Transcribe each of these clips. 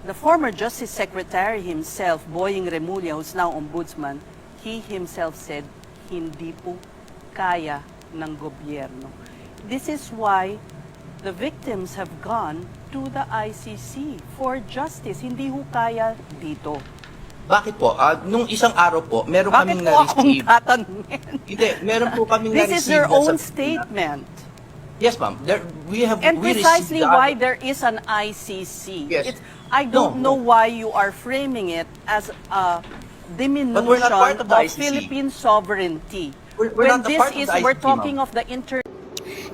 the former Justice Secretary himself, Boying Remulla, who's now ombudsman, he himself said, hindi po kaya ng gobyerno. This is why the victims have gone to the ICC for justice. Hindi ho kaya dito. Bakit po? Nung isang araw po, meron Bakit kaming po akong na-receive. tatanungin? Hindi, meron po kaming This na-receive. is their na own sa- statement. Yes, ma'am. And We precisely received the why other- there is an ICC. Yes. I don't know No. why you are framing it as a diminution we're not part of the ICC. Philippine sovereignty. We're When not a this part of is, the we're ICC, talking ma'am. of the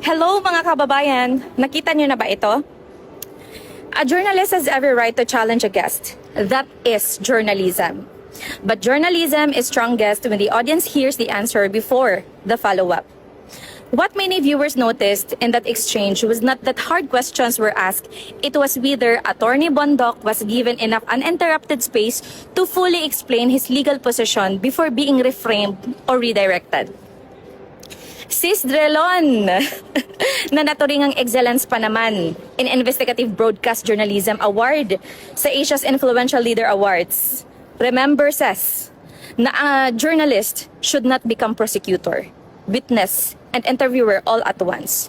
Hello mga kababayan, nakita nyo na ba ito? A journalist has every right to challenge a guest. That is journalism. But journalism is strongest when the audience hears the answer before the follow-up. What many viewers noticed in that exchange was not that hard questions were asked. It was whether Attorney Bondoc was given enough uninterrupted space to fully explain his legal position before being reframed or redirected. Sis Drelon, na naturingang excellence pa naman in Investigative Broadcast Journalism Award sa Asia's Influential Leader Awards. Remember, Ses, na a journalist should not become prosecutor, witness, and interviewer all at once.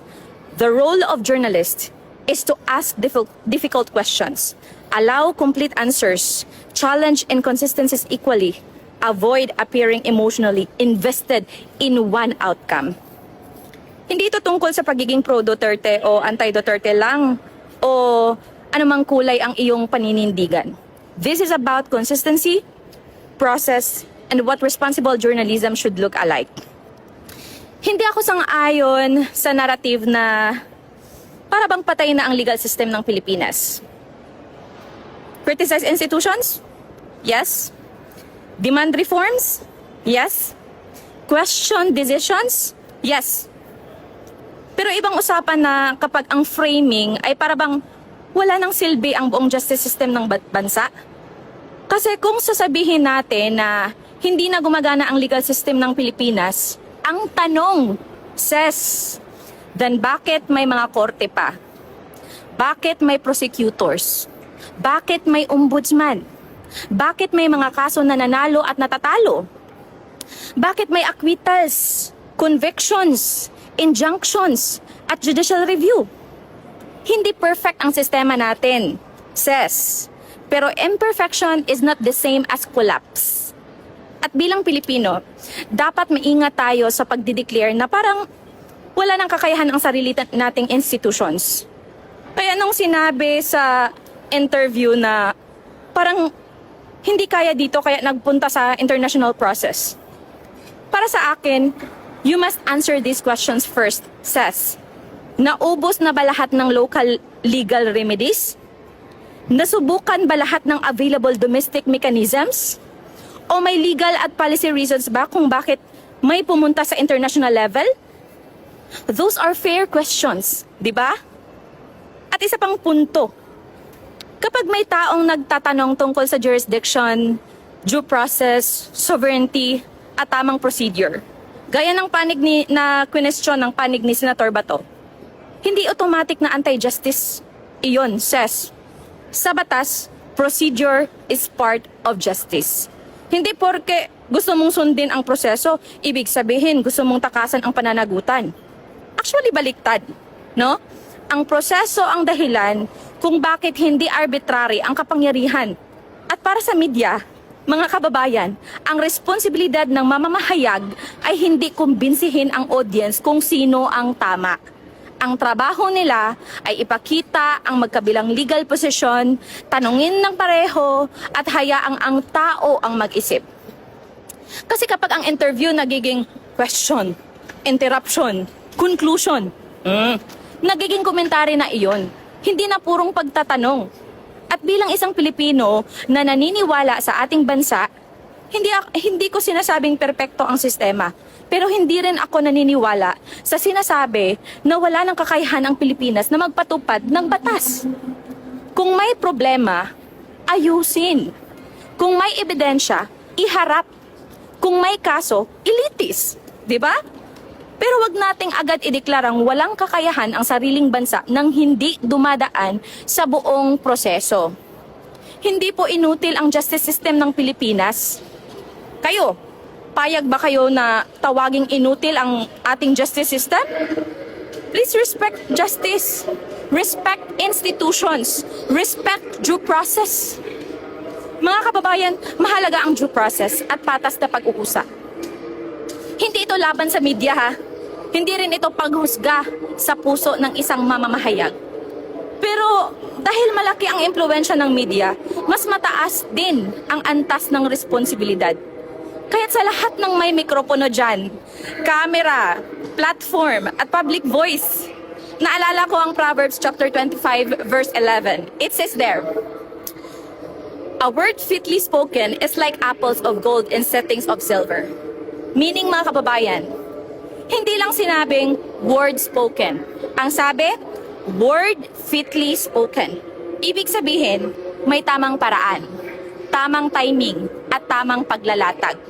The role of journalist is to ask difficult questions, allow complete answers, challenge inconsistencies equally, avoid appearing emotionally invested in one outcome. Hindi ito tungkol sa pagiging pro-Duterte o anti-Duterte lang o anumang kulay ang iyong paninindigan. This is about consistency, process, and what responsible journalism should look alike. Hindi ako sang-ayon sa narrative na para bang patay na ang legal system ng Pilipinas. Criticize institutions? Yes. Demand reforms? Yes. Question decisions? Yes. Pero ibang usapan na kapag ang framing ay para bang wala nang silbi ang buong justice system ng bansa. Kasi kung sasabihin natin na hindi na gumagana ang legal system ng Pilipinas, ang tanong, Ses, then bakit may mga korte pa? Bakit may prosecutors? Bakit may ombudsman? Bakit may mga kaso na nanalo at natatalo? Bakit may acquittals, convictions, injunctions, at judicial review? Hindi perfect ang sistema natin, Ses. Pero imperfection is not the same as collapse. At bilang Pilipino, dapat maingat tayo sa pagdideclare na parang wala nang kakayahan ang sarili nating institutions. Kaya nung sinabi sa interview na parang hindi kaya dito kaya nagpunta sa international process. Para sa akin, you must answer these questions first, Ses. Naubos na ba lahat ng local legal remedies? Nasubukan ba lahat ng available domestic mechanisms? O may legal at policy reasons ba kung bakit may pumunta sa international level? Those are fair questions, di ba? At isa pang punto, kapag may taong nagtatanong tungkol sa jurisdiction, due process, sovereignty, at tamang procedure, gaya ng panig na question ng panig ni Senator Bato, hindi automatic na anti-justice iyon, Ses. Sa batas, procedure is part of justice. Hindi porke gusto mong sundin ang proseso, ibig sabihin gusto mong takasan ang pananagutan. Actually, baliktad, no? Ang proseso ang dahilan kung bakit hindi arbitrary ang kapangyarihan. At para sa media, mga kababayan, ang responsibilidad ng mamamahayag ay hindi kumbinsihin ang audience kung sino ang tama. Ang trabaho nila ay ipakita ang magkabilang legal posisyon, tanungin ng pareho, at hayaang ang tao ang mag-isip. Kasi kapag ang interview nagiging question, interruption, conclusion, nagiging komentary na iyon. Hindi na purong pagtatanong. At bilang isang Pilipino na naniniwala sa ating bansa, hindi ko sinasabing perpekto ang sistema. Pero hindi rin ako naniniwala sa sinasabi na wala ng kakayahan ang Pilipinas na magpatupad ng batas. Kung may problema, ayusin. Kung may ebidensya, iharap. Kung may kaso, ilitis. Diba? Pero wag nating agad ideklarang walang kakayahan ang sariling bansa nang hindi dumadaan sa buong proseso. hindi po inutil ang justice system ng Pilipinas. Kayo, payag ba kayo na tawaging inutil ang ating justice system? Please respect justice. Respect institutions. Respect due process. Mga kababayan, mahalaga ang due process at patas na pag-uusap. Hindi ito laban sa media ha. Hindi rin ito paghusga sa puso ng isang mamamahayag. Pero dahil malaki ang impluwensya ng media, mas mataas din ang antas ng responsibilidad. Kaya't sa lahat ng may mikropono dyan, camera, platform, at public voice, naalala ko ang Proverbs chapter 25, verse 11. It says there, "A word fitly spoken is like apples of gold in settings of silver." Meaning mga kababayan, hindi lang sinabing word spoken. Ang sabi, word fitly spoken. Ibig sabihin, may tamang paraan, tamang timing, at tamang paglalatag.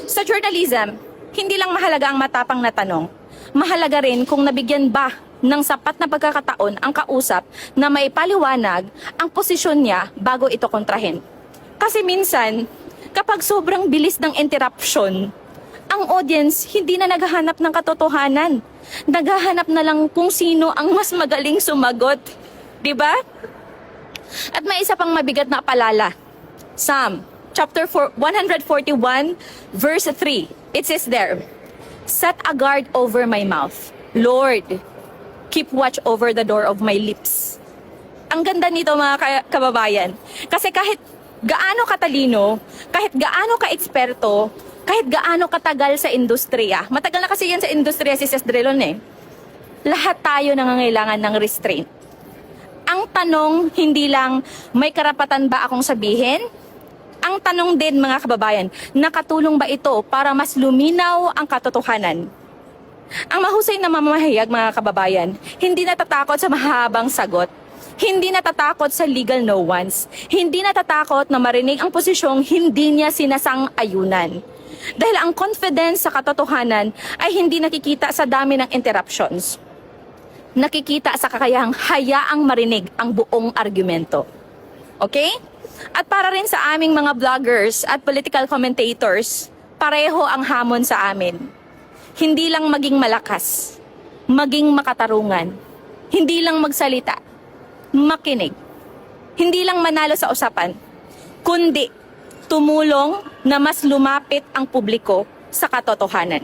Sa journalism, hindi lang mahalaga ang matapang na tanong. Mahalaga rin kung nabigyan ba ng sapat na pagkakataon ang kausap na may paliwanag ang posisyon niya bago ito kontrahin. Kasi minsan, kapag sobrang bilis ng interruption, ang audience hindi na naghahanap ng katotohanan. Naghahanap na lang kung sino ang mas magaling sumagot. Diba? At may isa pang mabigat na paalala. Psalm chapter 141, verse 3. It says there, "Set a guard over my mouth. Lord, keep watch over the door of my lips." Ang ganda nito mga kababayan. Kasi kahit gaano katalino, kahit gaano ka-eksperto, kahit gaano katagal sa industriya, matagal na kasi yan sa industriya si Ses Drelon eh, lahat tayo nangangailangan ng restraint. Ang tanong, hindi lang, may karapatan ba akong sabihin? Ang tanong din mga kababayan, nakatulong ba ito para mas luminaw ang katotohanan? Ang mahusay na mamamahayag mga kababayan, hindi natatakot sa mahabang sagot. Hindi natatakot sa legal no-ones. Hindi natatakot na marinig ang posisyong hindi niya sinasang-ayunan. Dahil ang confidence sa katotohanan ay hindi nakikita sa dami ng interruptions. Nakikita sa kakayahang hayaang marinig ang buong argumento. Okay? At para rin sa aming mga vloggers at political commentators, pareho ang hamon sa amin. Hindi lang maging malakas, maging makatarungan. Hindi lang magsalita, makinig. Hindi lang manalo sa usapan, kundi tumulong na mas lumapit ang publiko sa katotohanan.